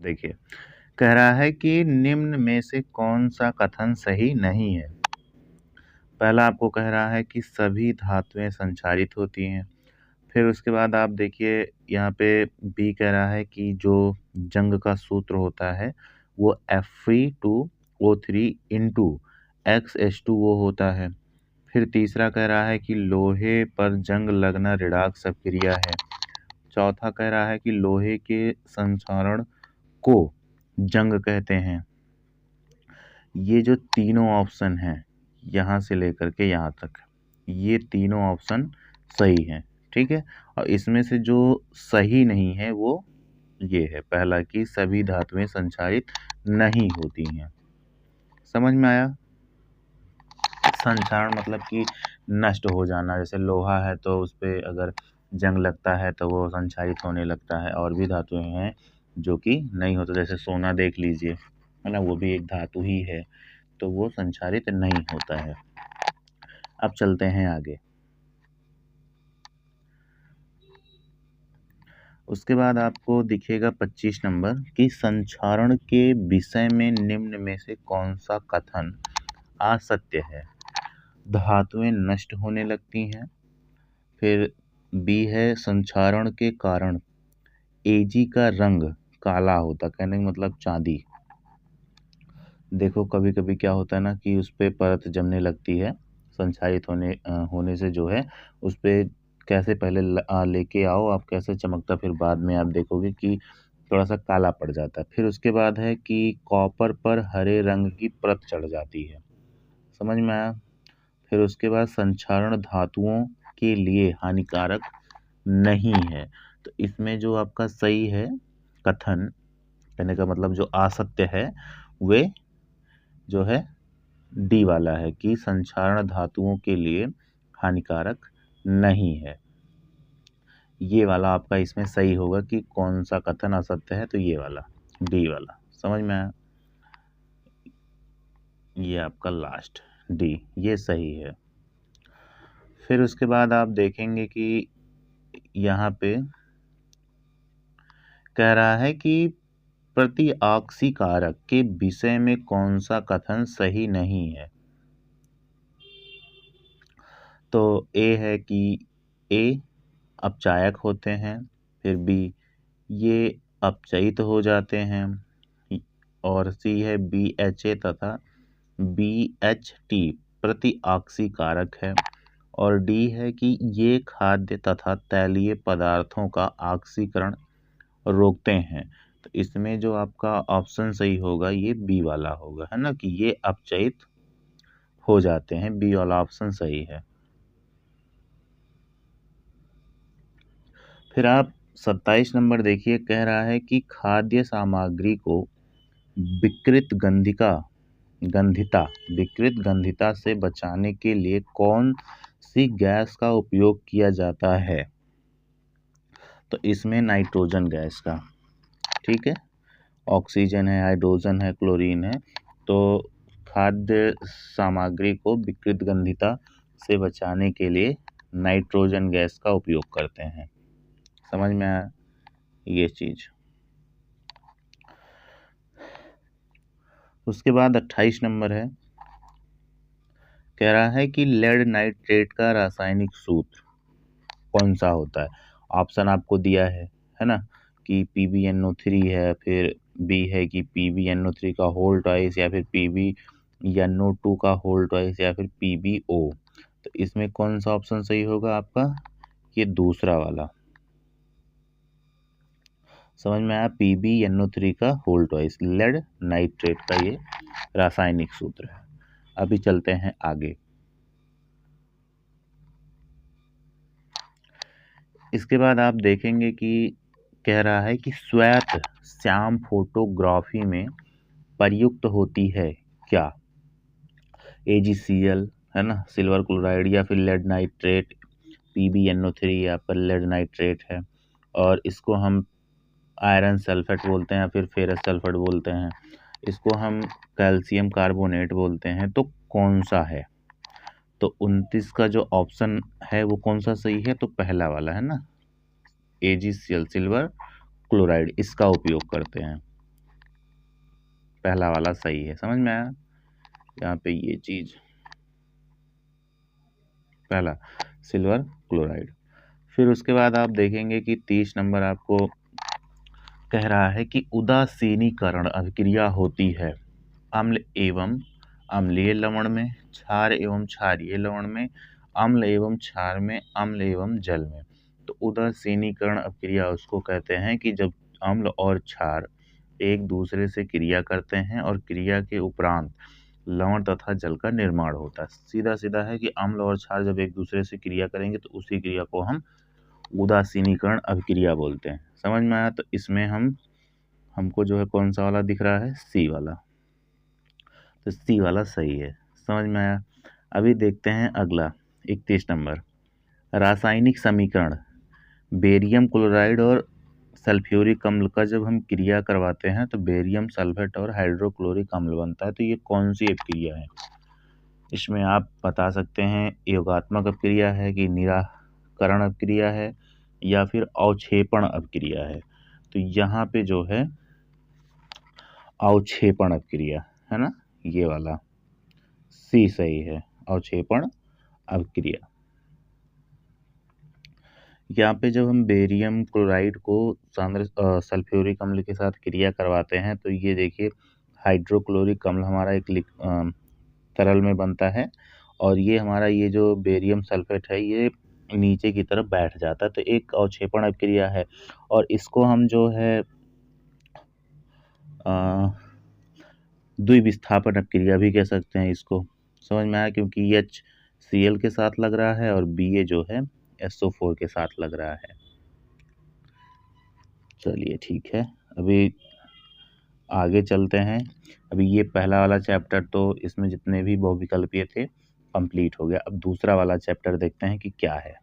देखिए, कह रहा है कि निम्न में से कौन सा कथन सही नहीं है। पहला आपको कह रहा है कि सभी धातुएं संक्षारित होती हैं। फिर उसके बाद आप देखिए यहाँ पे बी कह रहा है कि जो जंग का सूत्र होता है वो Fe2O3 इंटू XH2O होता है। फिर तीसरा कह रहा है कि लोहे पर जंग लगना ऋणात्मक अभिक्रिया है। चौथा कह रहा है कि लोहे के संक्षारण को जंग कहते हैं। ये जो तीनों ऑप्शन हैं यहाँ से लेकर के यहाँ तक, ये तीनों ऑप्शन सही हैं, ठीक है। और इसमें से जो सही नहीं है वो ये है पहला कि सभी धातुएं संक्षारित नहीं होती हैं। समझ में आया? संक्षारण मतलब कि नष्ट हो जाना। जैसे लोहा है तो उस पे अगर जंग लगता है तो वो संक्षारित होने लगता है। और भी धातुएं हैं जो कि नहीं होते, जैसे सोना देख लीजिए, है ना, वो भी एक धातु ही है, तो वो संक्षारित नहीं होता है। अब चलते हैं आगे। उसके बाद आपको दिखेगा 25 नंबर कि संक्षारण के विषय में निम्न में से कौन सा कथन असत्य है। धातुएं नष्ट होने लगती हैं। फिर बी है संक्षारण के कारण एजी का रंग काला होता, कहने का मतलब चांदी। देखो कभी कभी क्या होता है ना कि उस पर परत जमने लगती है, संक्षारित होने से जो है उस पर कैसे पहले लेके आओ आप, कैसे चमकता, फिर बाद में आप देखोगे कि थोड़ा सा काला पड़ जाता है। फिर उसके बाद है कि कॉपर पर हरे रंग की परत चढ़ जाती है। समझ में आया? फिर उसके बाद संक्षारण धातुओं के लिए हानिकारक नहीं है। तो इसमें जो आपका सही है कथन, कहने का मतलब जो असत्य है, वे जो है डी वाला है कि संक्षारण धातुओं के लिए हानिकारक नहीं है। ये वाला आपका इसमें सही होगा कि कौन सा कथन असत्य है, तो ये वाला डी वाला। समझ में आया? ये आपका लास्ट डी, ये सही है। फिर उसके बाद आप देखेंगे कि यहाँ पे कह रहा है कि प्रतिऑक्सीकारक के विषय में कौन सा कथन सही नहीं है। तो ए है कि ए अपचायक होते हैं। फिर बी ये अपचयित हो जाते हैं। और सी है BHA तथा BHT प्रतिऑक्सीकारक है। और डी है कि ये खाद्य तथा तैलीय पदार्थों का ऑक्सीकरण रोकते हैं। तो इसमें जो आपका ऑप्शन सही होगा ये बी वाला होगा, है ना, कि ये अपचयित हो जाते हैं। बी वाला ऑप्शन सही है। फिर आप 27 नंबर देखिए, कह रहा है कि खाद्य सामग्री को विकृत गंधिता से बचाने के लिए कौन सी गैस का उपयोग किया जाता है। तो इसमें नाइट्रोजन गैस का, ठीक है, ऑक्सीजन है, हाइड्रोजन है, क्लोरीन है। तो खाद्य सामग्री को विकृत गंधिता से बचाने के लिए नाइट्रोजन गैस का उपयोग करते हैं। समझ में आया ये चीज? उसके बाद 28 नंबर है, कह रहा है कि लेड नाइट्रेट का रासायनिक सूत्र कौन सा होता है। ऑप्शन आपको दिया है ना, कि PbNO3 है, फिर बी है कि PbNO3 का होल ट्वाइस, या फिर PbNO2 का होल ट्वाइस, या फिर PbO। तो इसमें कौन सा ऑप्शन सही होगा आपका? ये दूसरा वाला। समझ में आया? PbNO3 का होल ट्वाइस लेड नाइट्रेट का ये रासायनिक सूत्र है। अभी चलते हैं आगे। इसके बाद आप देखेंगे कि कह रहा है कि श्वेत श्याम फोटोग्राफी में प्रयुक्त होती है क्या। AgCl, है ना, सिल्वर क्लोराइड, या फिर लेड नाइट्रेट। PbNO3 या फिर लेड नाइट्रेट है। और इसको हम आयरन सल्फेट बोलते हैं, या फिर फेरस सल्फेट बोलते हैं। इसको हम कैल्शियम कार्बोनेट बोलते हैं। तो कौन सा है? तो 29 का जो ऑप्शन है वो कौन सा सही है? तो पहला वाला है ना, AgCl सिल्वर क्लोराइड, इसका उपयोग करते हैं। पहला वाला सही है। समझ में आया यहाँ पे ये चीज, पहला सिल्वर क्लोराइड। फिर उसके बाद आप देखेंगे कि 30 नंबर आपको कह रहा है कि उदासीनीकरण अभिक्रिया होती है अम्ल एवं अम्लीय लवण में, क्षार एवं क्षारीय लवण में, अम्ल एवं क्षार में, अम्ल एवं जल में। तो उदासीनीकरण अभिक्रिया उसको कहते हैं कि जब अम्ल और क्षार एक दूसरे से क्रिया करते हैं और क्रिया के उपरांत लवण तथा जल का निर्माण होता है। सीधा सीधा है कि अम्ल और क्षार जब एक दूसरे से क्रिया करेंगे तो उसी क्रिया को हम उदासीनीकरण अभिक्रिया बोलते हैं। समझ में आया? तो इसमें हमको जो है कौन सा वाला दिख रहा है, सी वाला। तो सी वाला सही है। समझ में आया? अभी देखते हैं अगला 31 नंबर, रासायनिक समीकरण बेरियम क्लोराइड और सल्फ्यूरिक अम्ल का जब हम क्रिया करवाते हैं तो बेरियम सल्फेट और हाइड्रोक्लोरिक अम्ल बनता है। तो ये कौन सी अपक्रिया है? इसमें आप बता सकते हैं योगात्मक अपक्रिया है कि निराकरण अपक्रिया है या फिर अवक्षेपण अपक्रिया है। तो यहाँ पे जो है अवक्षेपण अपक्रिया है ना, ये वाला सी सही है, अवक्षेपण अपक्रिया। यहाँ पे जब हम बेरियम क्लोराइड को सल्फ्यूरिक अम्ल के साथ क्रिया करवाते हैं तो ये देखिए हाइड्रोक्लोरिक अम्ल हमारा एक तरल में बनता है और ये हमारा ये जो बेरियम सल्फेट है ये नीचे की तरफ बैठ जाता है। तो एक अवक्षेपण अपक्रिया है और इसको हम जो है द्विविस्थापन अपक्रिया भी कह सकते हैं इसको। समझ में आया? क्योंकि HCl के साथ लग रहा है और Ba जो है SO4 के साथ लग रहा है। चलिए ठीक है, अभी आगे चलते हैं। अभी ये पहला वाला चैप्टर तो इसमें जितने भी बहुविकल्पीय थे कंप्लीट हो गया। अब दूसरा वाला चैप्टर देखते हैं कि क्या है।